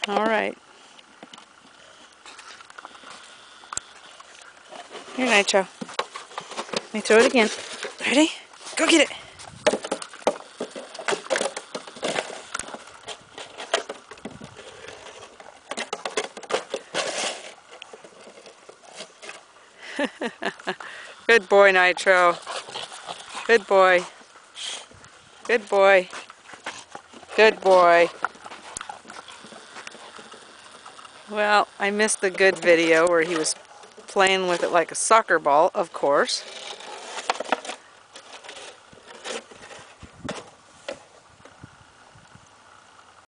All right. Here, Nitro. Let me throw it again. Ready? Go get it. Good boy, Nitro. Good boy. Good boy. Good boy. Well, I missed the good video where he was playing with it like a soccer ball, of course.